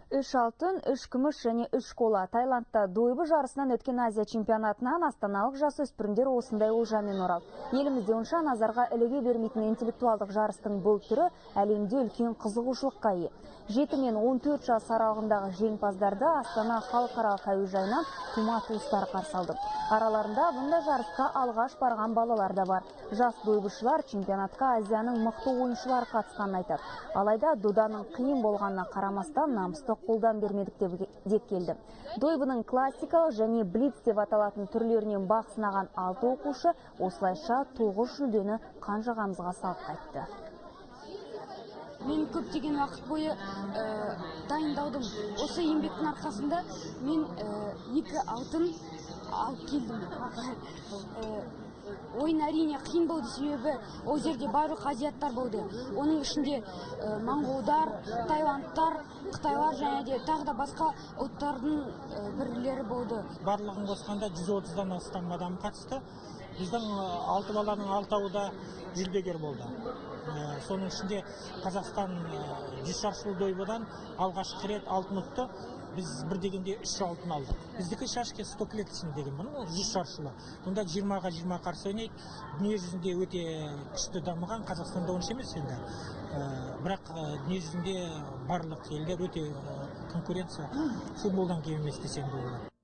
3 алтын, 3 күміс және 3 қола. Таиландта дойбы жарысынан өткен Азия чемпионатынан астаналық жасөспірімдер осындай олжамен оралды. Елімізде онша назарға іліге бермейтін интеллектуалдық жарыстың бұл түрі әлемде үлкен қызығушылыққа ие. 7 мен 14 жас аралығындағы жеңімпаздарды Астана халықаралық әуежайынан тума-туыстар қарсы алды. Араларында бұндай жарысқа алғаш барған балалар да бар. Жас дойбышылар чемпионатқа Азияның мықты ойыншылары қатысқанын айтады. Алайда доданың қиын болғанына қарамастан намысты қолдан бермедік деп келді. Дойбының классикалық және блиц деп аталатын түрлерінен бақ сынаған 6 оқушы осылайша 9 жүлдені қанжығамызға салып қайтты. Мен көптеген уақыт бойы дайындаудым. Осы еңбектің арқасында мен 2 алтын алып келдім. Ойын әрине қиын болды, себебі ол жерде барлық азиаттар болды. Оның ішінде моңғолдар, таиландтар, қытайлар және де тағы да басқа ұлттардың бірлері болды. Барлығын қосқанда 130-дан астам адам қатысты. Біздің 6 баланың 6-ауы да жүлдегер болды. Соның ішінде Қазақстан 100 шаршылы дойбыдан алғашқы рет алтын ұтты. Біз бір дегенде 3 алтын алдық. Біздікі шашке 100 клеточный деген бұл, 100 шаршылы. Онда 20-ға 20 қарсы ойнайды. Дүние жүзінде өте күшті дамыған, Қазақстанда онша емес енді. Бірақ дүние жүзінде барлық елдер өте конкуренция футболдан кем емес десем болады.